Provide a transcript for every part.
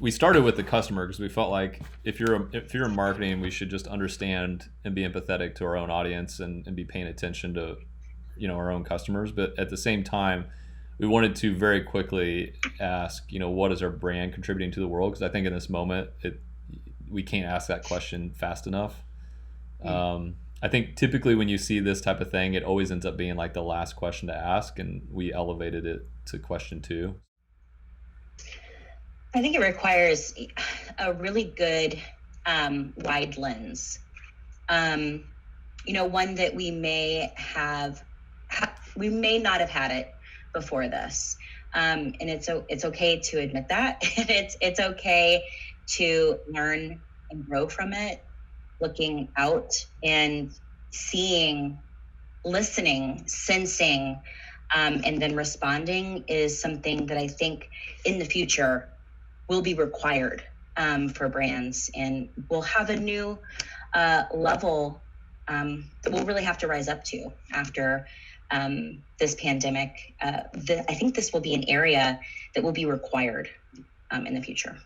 we started with the customer because we felt like if you're in marketing, we should just understand and be empathetic to our own audience and be paying attention to our own customers. But at the same time, we wanted to very quickly ask, what is our brand contributing to the world? Because I think in this moment, we can't ask that question fast enough. I think typically when you see this type of thing, it always ends up being like the last question to ask, and we elevated it to question 2. I think it requires a really good wide lens. One that we may not have had it before this, and it's okay to admit that. It's okay to learn and grow from it. Looking out and seeing, listening, sensing, and then responding is something that I think in the future will be required for brands, and we'll have a new level that we'll really have to rise up to after this pandemic. I think this will be an area that will be required in the future.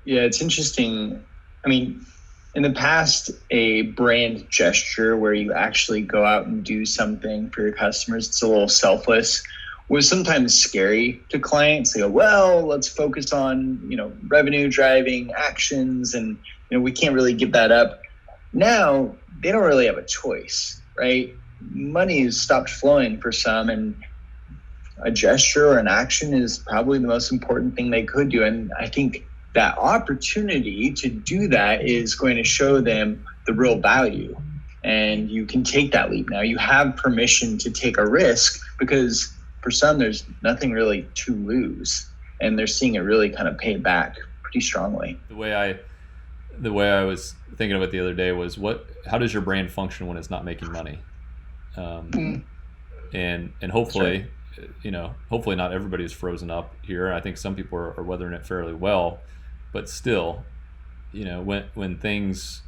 Yeah, it's interesting. I mean, in the past, a brand gesture where you actually go out and do something for your customers, it's a little selfless, was sometimes scary to clients. They go, well, let's focus on, revenue driving actions, and, we can't really give that up. Now, they don't really have a choice, right? Money has stopped flowing for some, and a gesture or an action is probably the most important thing they could do. And I think that opportunity to do that is going to show them the real value. And you can take that leap now. You have permission to take a risk because for some, there's nothing really to lose. And they're seeing it really kind of pay back pretty strongly. The way I was thinking of it the other day was how does your brand function when it's not making money? And hopefully, Sure. Hopefully not everybody is frozen up here. I think some people are weathering it fairly well. But still, when things,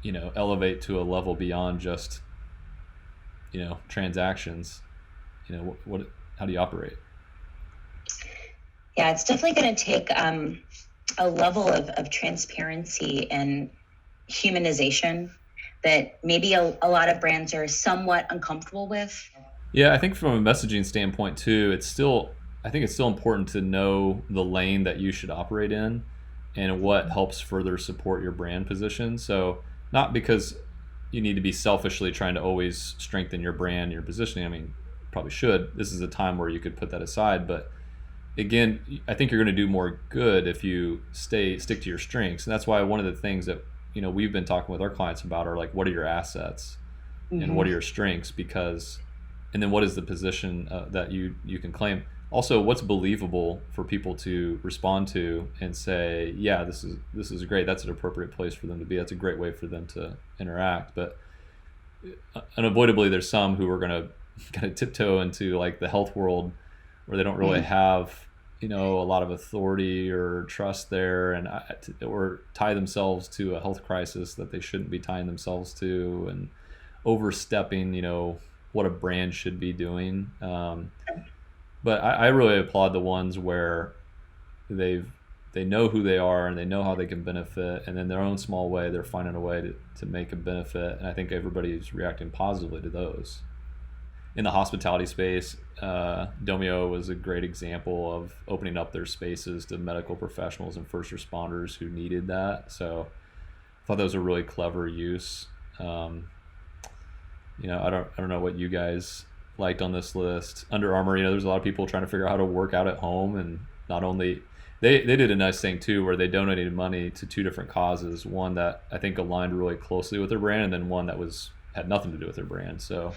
elevate to a level beyond just, transactions, how do you operate? Yeah, it's definitely going to take a level of transparency and humanization that maybe a lot of brands are somewhat uncomfortable with. Yeah, I think from a messaging standpoint too, I think it's still important to know the lane that you should operate in and what helps further support your brand position. So not because you need to be selfishly trying to always strengthen your brand, your positioning. I mean, probably should. This is a time where you could put that aside. But again, I think you're going to do more good if you stick to your strengths. And that's why one of the things that we've been talking with our clients about are like, what are your assets and what are your strengths? And then what is the position that you can claim? Also, what's believable for people to respond to and say, yeah, this is great. That's an appropriate place for them to be. That's a great way for them to interact. But unavoidably, there's some who are going to kind of tiptoe into like the health world where they don't really have, a lot of authority or trust there, or tie themselves to a health crisis that they shouldn't be tying themselves to, and overstepping, what a brand should be doing. But I really applaud the ones where they know who they are and they know how they can benefit, and in their own small way, they're finding a way to make a benefit. And I think everybody's reacting positively to those. In the hospitality space, Domio was a great example of opening up their spaces to medical professionals and first responders who needed that. So I thought that was a really clever use. I don't know what you guys liked on this list. Under Armour, there's a lot of people trying to figure out how to work out at home, and not only they did a nice thing too where they donated money to 2 different causes, one that I think aligned really closely with their brand, and then one that had nothing to do with their brand. So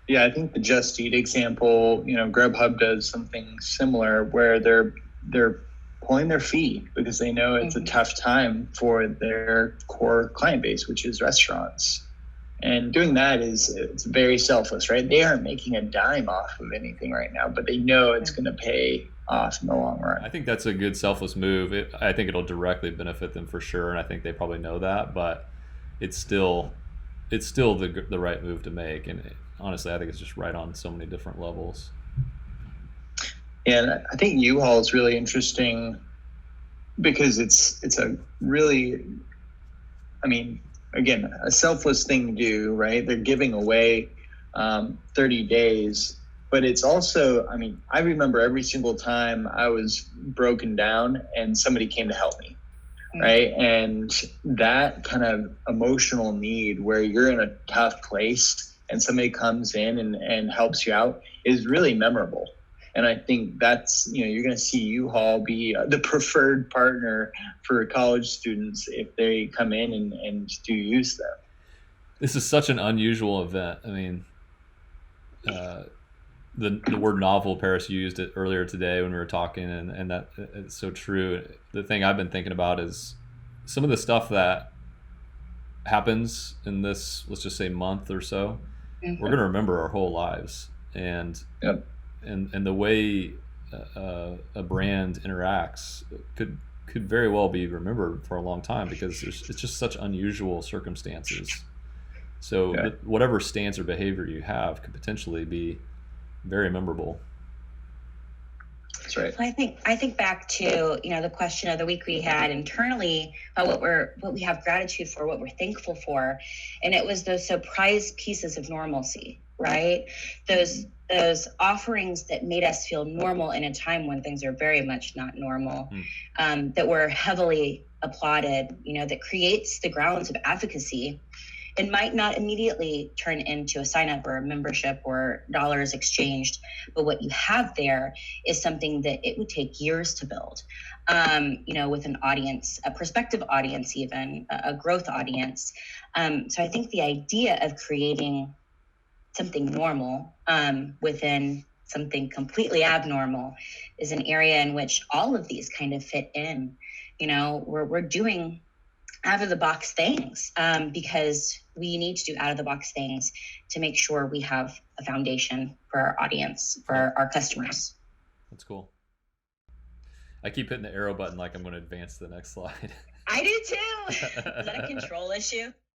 yeah, I think the Just Eat example, Grubhub does something similar where they're pulling their fee because they know it's a tough time for their core client base, which is restaurants. And doing that it's very selfless, right? They aren't making a dime off of anything right now, but they know it's going to pay off in the long run. I think that's a good selfless move. I think it'll directly benefit them for sure, and I think they probably know that. But it's still the right move to make, and honestly, I think it's just right on so many different levels. And I think U-Haul is really interesting because it's a really, I mean, again, a selfless thing to do, right? They're giving away 30 days, but it's also, I mean, I remember every single time I was broken down and somebody came to help me, right? And that kind of emotional need where you're in a tough place and somebody comes in and helps you out is really memorable. And I think that's, you're going to see U-Haul be the preferred partner for college students if they come in and do use them. This is such an unusual event. I mean, the word novel, Paris used it earlier today when we were talking, and that it's so true. The thing I've been thinking about is some of the stuff that happens in this, let's just say, month or so. We're going to remember our whole lives, and Yep. and the way a brand interacts could very well be remembered for a long time because it's just such unusual circumstances. So Yeah. whatever stance or behavior you have could potentially be very memorable. That's right. I think back to, the question of the week we had internally about what we have gratitude for, what we're thankful for, and it was those surprise pieces of normalcy, right? Those offerings that made us feel normal in a time when things are very much not normal, that were heavily applauded, that creates the grounds of advocacy. It might not immediately turn into a sign up or a membership or dollars exchanged, but what you have there is something that it would take years to build, with an audience, a prospective audience, even a growth audience. So I think the idea of creating something normal within something completely abnormal is an area in which all of these kind of fit in. We're doing out of the box things because we need to do out of the box things to make sure we have a foundation for our audience, for our customers. That's cool. I keep hitting the arrow button like I'm going to advance to the next slide. I do too. Is that a control issue?